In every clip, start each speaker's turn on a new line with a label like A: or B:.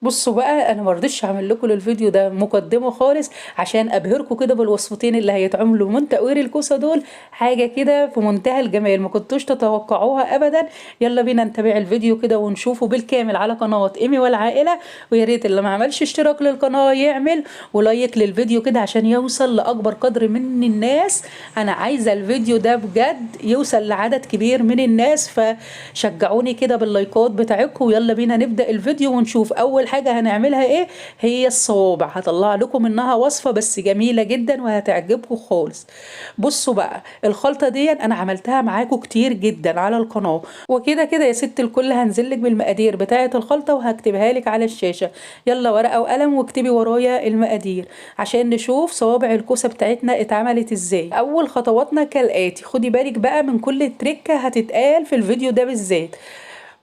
A: بصوا بقى، انا مرضتش اعمل لكم الفيديو ده مقدمه خالص عشان ابهركم كده بالوصفتين اللي هيتعملوا من تقوير الكوسه دول. حاجه كده في منتهى الجمال ما كنتوش تتوقعوها ابدا. يلا بينا نتابع الفيديو كده ونشوفه بالكامل على قناه ايمي والعائله. ويا ريت اللي ما عملش اشتراك للقناه يعمل ولايك للفيديو كده عشان يوصل لاكبر قدر من الناس. انا عايزه الفيديو ده بجد يوصل لعدد كبير من الناس، فشجعوني كده باللايكات بتاعتكم. ويلا بينا نبدا الفيديو ونشوف اول حاجة هنعملها ايه. هي الصوابع، هطلع لكم منها وصفة بس جميلة جدا وهتعجبكم خالص. بصوا بقى، الخلطة دي انا عملتها معاكم كتير جدا على القناة، وكده كده يا ست الكل هنزلك بالمقادير بتاعة الخلطة وهكتبها لك على الشاشة. يلا ورقة وقلم واكتبي ورايا المقادير عشان نشوف صوابع الكوسة بتاعتنا اتعملت ازاي. اول خطواتنا كالآتي، خدي بالك بقى من كل تريكة هتتقال في الفيديو ده بالذات.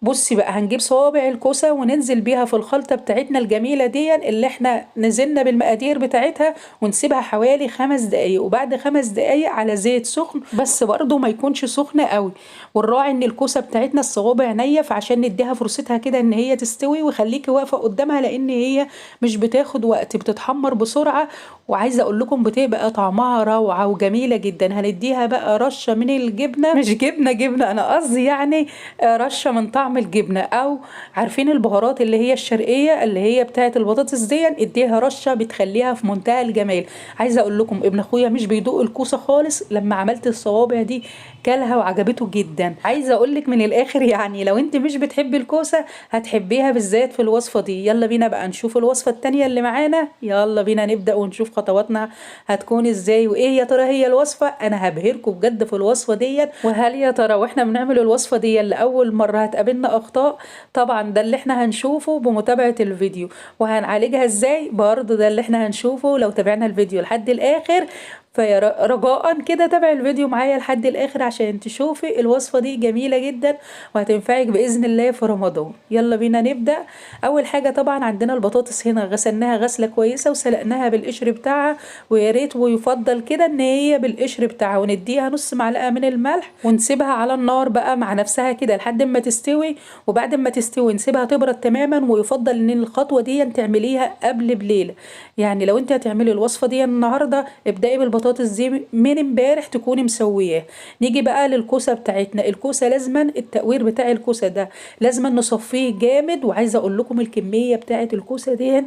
A: بصي بقى، هنجيب صوابع الكوسة وننزل بيها في الخلطة بتاعتنا الجميلة دي اللي احنا نزلنا بالمقادير بتاعتها، ونسيبها حوالي 5 دقايق. وبعد 5 دقايق على زيت سخن، بس برضو ما يكونش سخن قوي. ونراعي ان الكوسة بتاعتنا الصوابع نية، فعشان نديها فرصتها كده ان هي تستوي. وخليكي واقفة قدامها لان هي مش بتاخد وقت، بتتحمر بسرعة. وعايزة اقول لكم بتبقى طعمها روعة وجميلة جدا. هنديها بقى رشة من الجبنة، مش جبنة انا قصدي يعني رشة من طعم الجبنة. او عارفين البهارات اللي هي الشرقية اللي هي بتاعت البطاطس دي، اديها رشة بتخليها في منتهى الجمال. عايزة اقول لكم ابن اخويا مش بيدوق الكوسة خالص، لما عملت الصوابع دي كلها وعجبته جدا. عايزة اقول لك من الاخر يعني لو انت مش بتحبي الكوسة هتحبيها بالذات في الوصفة دي. يلا بينا بقى نشوف الوصفة التانية اللي معانا. يلا بينا نبدأ ونشوف خطواتنا هتكون ازاي وايه يا ترى هي الوصفة. انا هبهركم بجد في الوصفة دي. وهل يا ترى واحنا بنعمل الوصفة دي لأول مرة هتقابلنا اخطاء؟ طبعا ده اللي احنا هنشوفه بمتابعة الفيديو. وهنعالجها ازاي برضه ده اللي احنا هنشوفه لو تابعنا الفيديو لحد الاخر. فرجاء كده تابع الفيديو معايا لحد الاخر عشان تشوفي الوصفة دي جميلة جدا وهتنفعك بإذن الله في رمضان. يلا بينا نبدأ. اول حاجة طبعا عندنا البطاطس هنا، غسلناها غسلة كويسة وسلقناها بالقشر بتاعها. ويا ريت ويفضل كده ان هي بالقشر بتاعها. ونديها نص معلقة من الملح ونسيبها على النار بقى مع نفسها كده لحد ما تستوي. وبعد ما تستوي نسيبها تبرد تماما. ويفضل ان الخطوة دي تعمليها قبل بليلة. يعني لو انت هتعملي الوصفة دي النهاردة ابدأي بالبطاطس دي من امبارح تكوني مسوياه. نيجي بقى للكوسة بتاعتنا. الكوسة لازما التقوير بتاع الكوسة ده لازما نصفيه جامد. وعايزة اقول لكم الكمية بتاعت الكوسة دي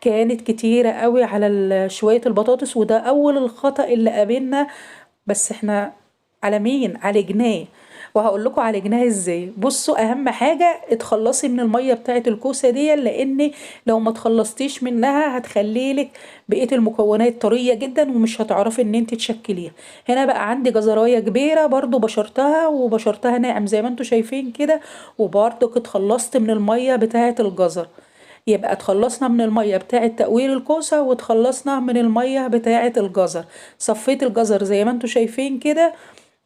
A: كانت كتيرة قوي على شوية البطاطس، وده اول الخطأ اللي قابلنا. بس احنا على مين؟ على جناه. وهقول لكم على جناه ازاي. بصوا، اهم حاجه اتخلصي من الميه بتاعه الكوسه دي، لان لو ما تخلصتيش منها هتخليلك بقيه المكونات طريه جدا ومش هتعرفي ان انت تشكليها. هنا بقى عندي جزرايه كبيره برضو بشرتها وبشرتها ناعم زي ما انتم شايفين كده. وبرضو اتخلصت من الميه بتاعه الجزر. يبقى اتخلصنا من المية بتاعة تقوير الكوسة واتخلصنا من المية بتاعة الجزر. صفيت الجزر زي ما انتوا شايفين كده.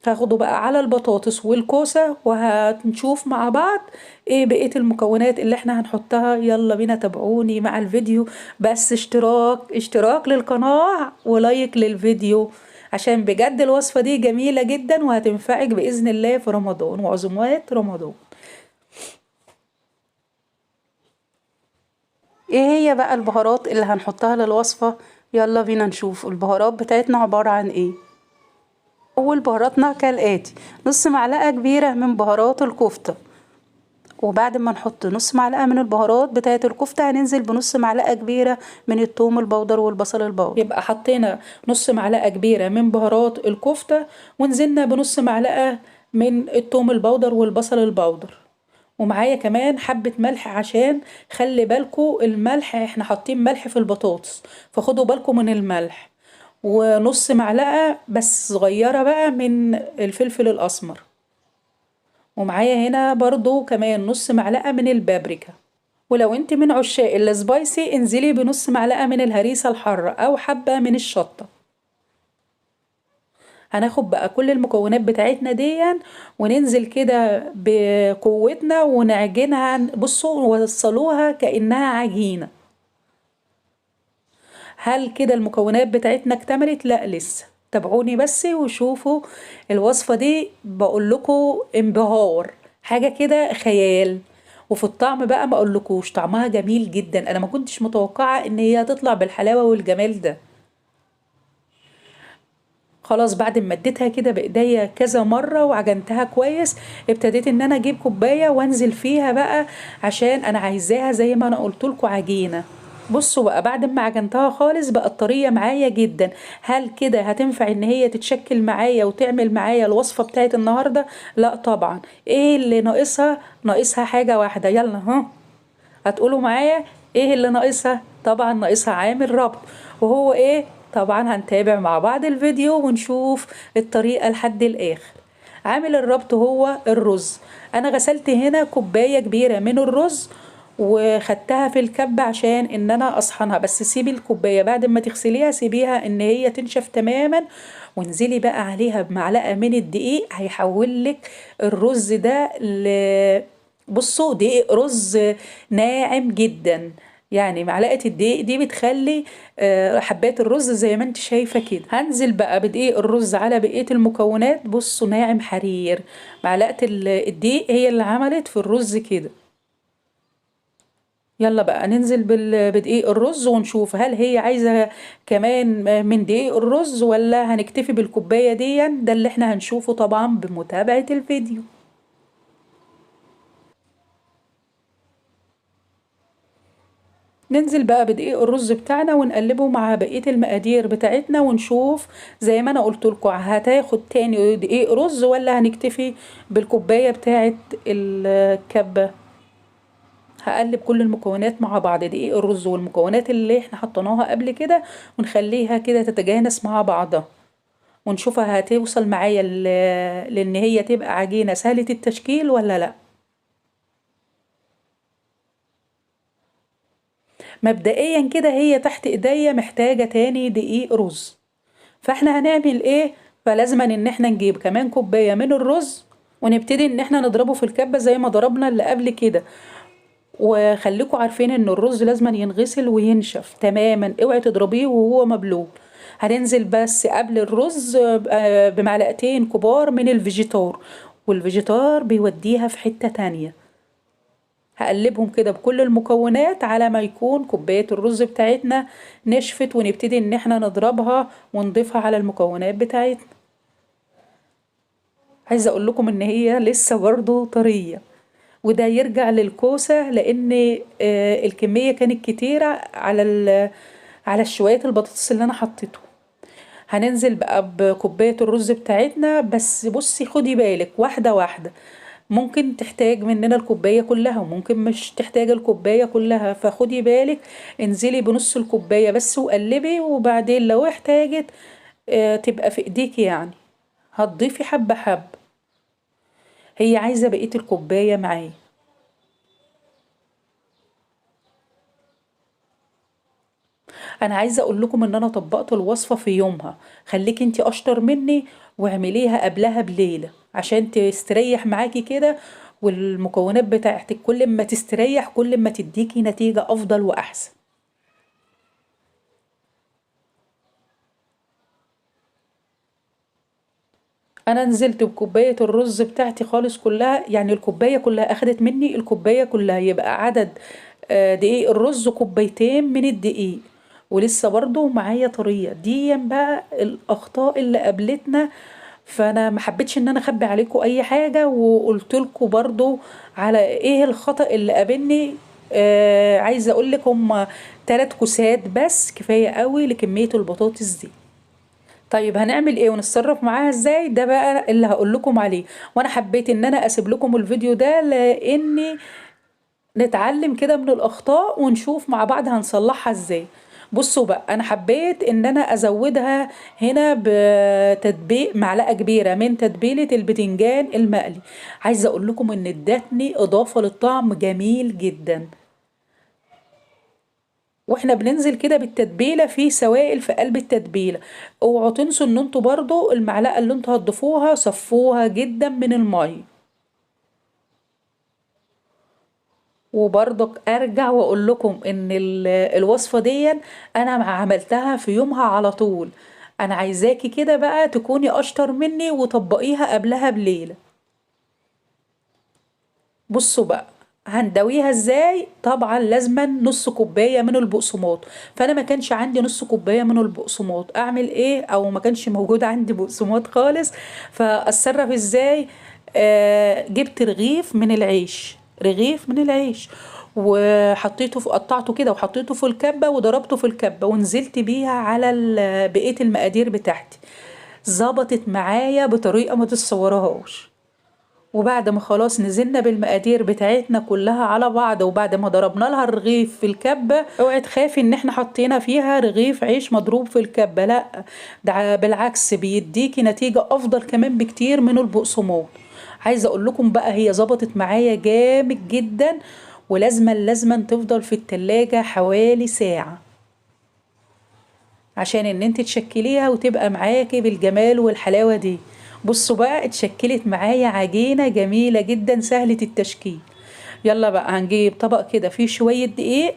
A: هاخده بقى على البطاطس والكوسة وهنشوف مع بعض ايه بقية المكونات اللي احنا هنحطها. يلا بينا تابعوني مع الفيديو. بس اشتراك للقناة ولايك للفيديو عشان بجد الوصفة دي جميلة جدا وهتنفعك بإذن الله في رمضان وعزومات رمضان. ايه هي بقى البهارات اللي هنحطها للوصفة؟ يلا بينا نشوف البهارات بتاعتنا عبارة عن ايه. اول بهاراتنا كالآتي: نص معلقة كبيرة من بهارات الكفتة. وبعد ما نحط نص معلقة من البهارات بتاعة الكفتة هننزل بنص معلقة كبيرة من الثوم البودر والبصل البودر. يبقى حطينا نص معلقة كبيرة من بهارات الكفتة ونزلنا بنص معلقة من الثوم البودر والبصل البودر. ومعايا كمان حبة ملح عشان خلي بالكو الملح احنا حاطين ملح في البطاطس، فخدوا بالكو من الملح. ونص معلقة بس صغيرة بقى من الفلفل الأسمر. ومعايا هنا برضو كمان نص معلقة من البابريكا. ولو انت من عشاق السبايسي انزلي بنص معلقة من الهريسة الحارة او حبة من الشطة. هناخد بقى كل المكونات بتاعتنا دي وننزل كده بقوتنا ونعجنها. بصوا وصلوها كأنها عجينة. هل كده المكونات بتاعتنا اكتملت؟ لا لسه. تابعوني بس وشوفوا الوصفة دي. بقول لكم انبهار، حاجة كده خيال. وفي الطعم بقى ما اقولكوش طعمها جميل جدا، انا ما كنتش متوقعة ان هي هتطلع بالحلاوة والجمال ده. خلاص بعد ما اديتها كده بايديا كذا مرة وعجنتها كويس، ابتديت ان انا اجيب كوباية وانزل فيها بقى، عشان انا عايزاها زي ما انا قلت لكم عجينة. بصوا بقى بعد ما عجنتها خالص بقت طرية معايا جدا. هل كده هتنفع ان هي تتشكل معايا وتعمل معايا الوصفة بتاعت النهاردة؟ لا طبعا. ايه اللي ناقصها؟ ناقصها حاجة واحدة، يلا ها هتقولوا معايا ايه اللي ناقصها؟ طبعا ناقصها عامل ربط. وهو ايه؟ طبعا هنتابع مع بعض الفيديو ونشوف الطريقة لحد الاخر. عامل الربط هو الرز. انا غسلت هنا كوباية كبيرة من الرز وخدتها في الكب عشان ان انا اصحنها، بس سيبي الكوباية بعد ما تغسليها سيبيها ان هي تنشف تماما، وانزلي بقى عليها بمعلقة من الدقيق هيحولك الرز ده بصوا دقيق رز ناعم جدا. يعني معلقة الدقيق دي بتخلي حبات الرز زي ما انت شايفة كده. هنزل بقى بدقيق الرز على بقية المكونات، بصوا ناعم حرير. معلقة الدقيق هي اللي عملت في الرز كده. يلا بقى ننزل بدقيق الرز ونشوف هل هي عايزة كمان من دقيق الرز ولا هنكتفي بالكوباية دي. ده اللي احنا هنشوفه طبعا بمتابعة الفيديو. ننزل بقى بدقيق الرز بتاعنا ونقلبه مع بقية المقادير بتاعتنا ونشوف زي ما انا قلت لكم هتاخد تاني دقيق رز ولا هنكتفي بالكوباية بتاعت الكبة. هقلب كل المكونات مع بعض، دقيق الرز والمكونات اللي احنا حطيناها قبل كده، ونخليها كده تتجانس مع بعضها، ونشوفها هتوصل معايا لان هي تبقى عجينة سهلة التشكيل ولا لا. مبدئيا كده هي تحت ايديا محتاجة تاني دقيق رز. فاحنا هنعمل ايه؟ فلازم ان احنا نجيب كمان كوباية من الرز، ونبتدي ان احنا نضربه في الكبة زي ما ضربنا اللي قبل كده. وخليكم عارفين ان الرز لازم ينغسل وينشف تماما، اوعي تضربيه وهو مبلول. هننزل بس قبل الرز بمعلقتين كبار من الفيجيتار، والفيجيتار بيوديها في حتة تانية. هقلبهم كده بكل المكونات على ما يكون كوباية الرز بتاعتنا نشفت، ونبتدي ان احنا نضربها ونضيفها على المكونات بتاعتنا. عايزة اقول لكم ان هي لسه برضو طرية، وده يرجع للكوسة لان الكمية كانت كتيرة على شوية البطاطس اللي انا حطيته. هننزل بقى بكوباية الرز بتاعتنا، بس بصي خدي بالك واحدة واحدة، ممكن تحتاج مننا الكوباية كلها وممكن مش تحتاج الكوباية كلها، فخدي بالك انزلي بنص الكوباية بس وقلبي، وبعدين لو احتاجت تبقى في ايديكي يعني هتضيفي حبة حبة. هي عايزة بقية الكوباية معايا. انا عايزة اقول لكم ان انا طبقت الوصفة في يومها، خليكي انتي اشطر مني واعمليها قبلها بليلة عشان تستريح معاكي كده، والمكونات بتاعتك كل ما تستريح كل ما تديكي نتيجة افضل واحسن. انا نزلت بكوباية الرز بتاعتي خالص كلها، يعني الكوباية كلها اخدت مني الكوباية كلها، يبقى عدد دقيق الرز كوبايتين من الدقيق. ولسه برضو معايا طرية دي بقى الاخطاء اللي قابلتنا. فانا ما حبيتش ان انا اخبي عليكم اي حاجة، وقلت لكم برضو على ايه الخطأ اللي قابلني. عايزة اقول لك هم 3 كوسات بس كفاية قوي لكمية البطاطس دي. طيب هنعمل ايه ونتصرف معاها ازاي؟ ده بقى اللي هقول لكم عليه. وانا حبيت ان انا اسيب لكم الفيديو ده لاني نتعلم كده من الاخطاء ونشوف مع بعض هنصلحها ازاي. بصوا بقى انا حبيت ان انا ازودها هنا بتتبيل معلقة كبيرة من تتبيلة البتنجان المقلي. عايزة اقول لكم ان ادتني اضافة للطعم جميل جدا. واحنا بننزل كده بالتتبيله في سوائل في قلب التتبيله، اوعوا تنسوا ان انتوا برضو المعلقه اللي انتوا هتضيفوها صفوها جدا من الميه. وبرضك ارجع واقول لكم ان الوصفه دي انا عملتها في يومها على طول. انا عايزاكي كده بقى تكوني اشطر مني وطبقيها قبلها بليله. بصوا بقى هندويها ازاي؟ طبعا لازما نص كوبايه من البقسماط. فانا ما كانش عندي نص كوبايه من البقسماط، اعمل ايه؟ او ما كانش موجود عندي بقسماط خالص، فاتصرف ازاي؟ جبت رغيف من العيش، رغيف من العيش، وحطيته في، قطعته كده وحطيته في الكبه وضربته في الكبه ونزلت بيها على بقيه المقادير بتاعتي. ظبطت معايا بطريقه ما تتصورهاش. وبعد ما خلاص نزلنا بالمقادير بتاعتنا كلها على بعض، وبعد ما ضربنا لها الرغيف في الكبة، اوعي تخافي ان احنا حطينا فيها رغيف عيش مضروب في الكبة، لا، ده بالعكس بيديكي نتيجة افضل كمان بكتير من البقسماط. عايزة اقول لكم بقى هي ظبطت معايا جامد جدا، ولازما تفضل في التلاجة حوالي ساعة عشان ان انت تشكليها وتبقى معاكي بالجمال والحلاوة دي. بصوا بقى اتشكلت معايا عجينة جميلة جدا سهلة التشكيل. يلا بقى هنجيب طبق كده فيه شوية دقيق،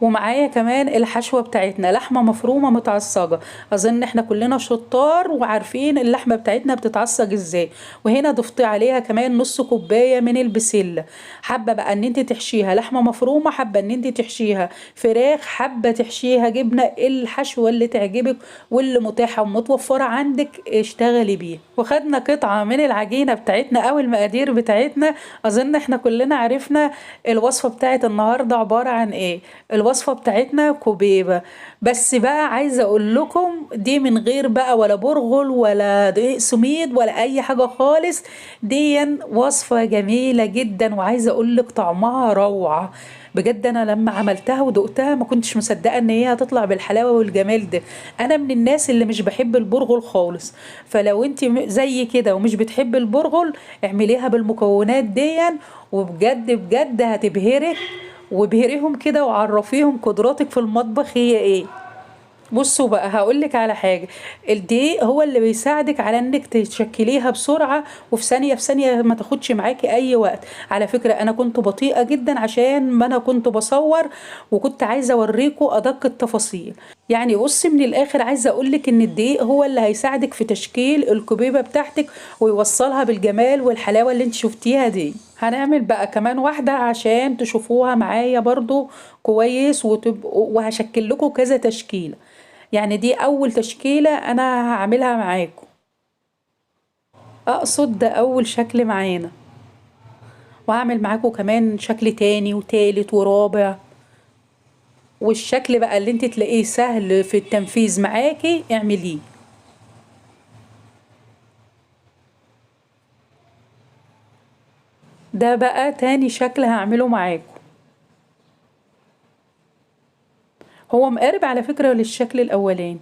A: ومعايا كمان الحشوة بتاعتنا لحمة مفرومة متعصجة. اظن احنا كلنا شطار وعارفين اللحمة بتاعتنا بتتعصج ازاي. وهنا ضفت عليها كمان نص كوباية من البسلة. حابة بقى ان انت تحشيها لحمة مفرومة، حابة ان انت تحشيها فراخ، حابة تحشيها جبنة، الحشوة اللي تعجبك واللي متاحة ومتوفرة عندك اشتغلي بيها. وخدنا قطعة من العجينة بتاعتنا او المقادير بتاعتنا. اظن احنا كلنا عرفنا الوصفة بتاعت النهاردة عبارة عن ايه. الوصفة بتاعتنا كوبيبة. بس بقى عايزة اقول لكم دي من غير بقى ولا برغل ولا دقيق سميد ولا اي حاجة خالص. دي وصفة جميلة جدا، وعايزة اقول لك طعمها روعة. بجد انا لما عملتها ودقتها ما كنتش مصدقة ان هي هتطلع بالحلاوة والجمال ده. انا من الناس اللي مش بحب البرغل خالص، فلو انت زي كده ومش بتحب البرغل اعمليها بالمكونات دي، وبجد هتبهرك. وبهريهم كده وعرفيهم قدراتك في المطبخ هي ايه. بصوا بقى هقولك على حاجة. الدقيق هو اللي بيساعدك على انك تشكليها بسرعة، وفي ثانية في ثانية ما تاخدش معاكي اي وقت. على فكرة انا كنت بطيئة جدا عشان ما انا كنت بصور، وكنت عايزة اوريكم ادق التفاصيل. يعني بصي من الاخر عايزة اقولك ان الدقيق هو اللي هيساعدك في تشكيل الكبيبة بتاعتك ويوصلها بالجمال والحلاوة اللي انت شفتيها دي. هنعمل بقى كمان واحدة عشان تشوفوها معايا برضو كويس، وهشكل لكم كذا تشكيلة. يعني دي اول تشكيلة انا هعملها معاكم، اقصد ده اول شكل معانا. وهعمل معاكم كمان شكل تاني وتالت ورابع. والشكل بقى اللي انت تلاقيه سهل في التنفيذ معاكي اعمليه. ده بقى تاني شكل هعمله معاكم. هو مقارب على فكرة للشكل الاولاني.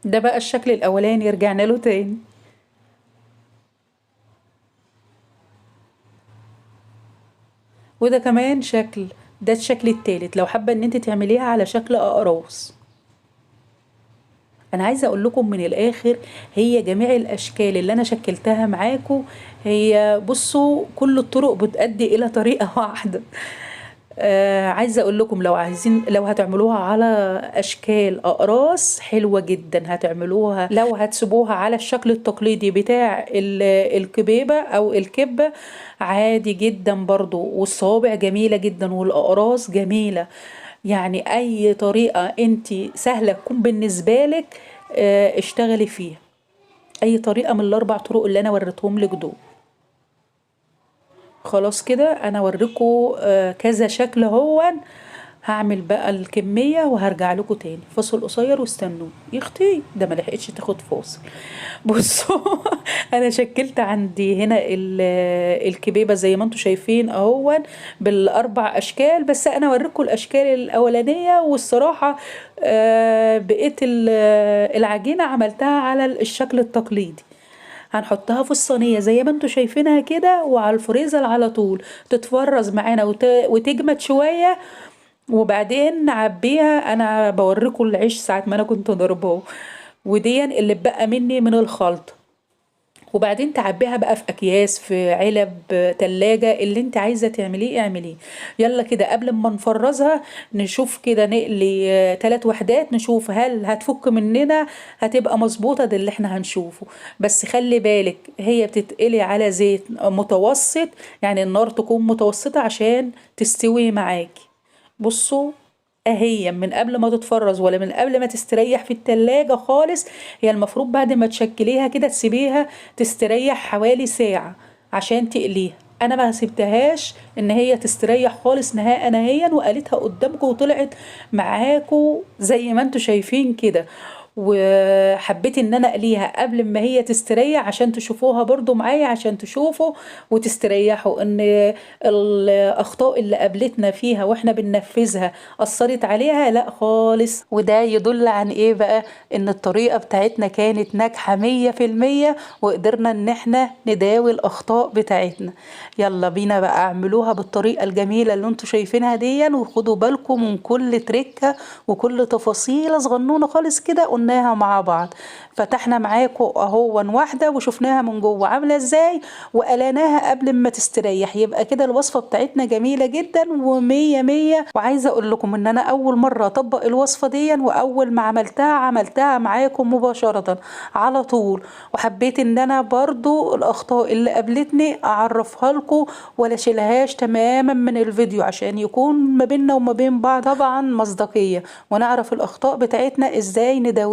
A: ده بقى الشكل الاولاني رجعنا له تاني. وده كمان شكل. ده الشكل التالت لو حابة ان انت تعمليها على شكل اقراص. انا عايزه اقول لكم من الاخر، هي جميع الاشكال اللي انا شكلتها معاكم، هي بصوا كل الطرق بتؤدي الى طريقه واحده. عايزه اقول لكم لو عايزين، لو هتعملوها على اشكال اقراص حلوه جدا هتعملوها، لو هتسيبوها على الشكل التقليدي بتاع الكبيبه او الكبه عادي جدا برضو، والصوابع جميله جدا والاقراص جميله. يعني اي طريقه انت سهله تكون بالنسبه لك اشتغلي فيها. اي طريقه من الاربع طرق اللي انا وريتهم لك دول. خلاص كده انا اوريكم كذا شكل هو. هعمل بقى الكمية وهرجع لكم تاني فاصل قصير واستنوا. يختي ده ما لحقتش تاخد فاصل. بصوا انا شكلت عندي هنا الكبيبة زي ما انتم شايفين اهو بالاربع اشكال، بس انا اوريكم الاشكال الاولانية. والصراحة بقيت العجينة عملتها على الشكل التقليدي. هنحطها في الصينية زي ما انتوا شايفينها كده، وعلى الفريزر على طول تتفرز معانا وتجمد شوية. وبعدين نعبيها. انا بوريكم العيش ساعة ما انا كنت ضرباه، ودي اللي بقى مني من الخلط. وبعدين تعبيها بقى في اكياس، في علب، تلاجة، اللي انت عايزة تعمليه اعمليه. يلا كده قبل ما نفرزها نشوف كده، نقلي 3 وحدات نشوف هل هتفك مننا، هتبقى مظبوطة. ده اللي احنا هنشوفه. بس خلي بالك هي بتتقلي على زيت متوسط، يعني النار تكون متوسطة عشان تستوي معاكي. بصوا، اهي من قبل ما تتفرز ولا من قبل ما تستريح في التلاجة خالص. هي المفروض بعد ما تشكليها كده تسيبيها تستريح حوالي ساعة عشان تقليها. انا ما سبتهاش ان هي تستريح خالص نهائيا، وقالتها قدامكم وطلعت معاكم زي ما انتوا شايفين كده. وحبيت ان انا اقليها قبل ما هي تستريح عشان تشوفوها برضو معايا، عشان تشوفوا وتستريحوا ان الاخطاء اللي قابلتنا فيها واحنا بننفذها اثرت عليها. لا خالص. وده يدل عن ايه بقى؟ ان الطريقة بتاعتنا كانت ناجحة 100%، وقدرنا ان احنا نداوي الاخطاء بتاعتنا. يلا بينا بقى اعملوها بالطريقة الجميلة اللي انتوا شايفينها دي، وخدوا بالكم من كل تركة وكل تفاصيلة صغنونة خالص كده قلناها مع بعض. فتحنا معاكم اهو واحدة وشفناها من جوه عاملة ازاي، وقلناها قبل ما تستريح. يبقى كده الوصفة بتاعتنا جميلة جدا ومية مية. وعايزة اقول لكم ان انا اول مرة اطبق الوصفة دي، واول ما عملتها معاكم مباشرة على طول. وحبيت ان انا برضو الاخطاء اللي قابلتني اعرفها لكم ولا شيلهاش تماما من الفيديو، عشان يكون ما بيننا وما بين بعض طبعا مصداقية، ونعرف الاخطاء بتاعتنا ازاي نداويها.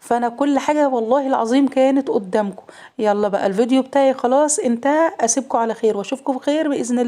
A: فانا كل حاجة والله العظيم كانت قدامكم. يلا بقى الفيديو بتاعي خلاص انتهى، اسيبكم على خير واشوفكم بخير باذن الله.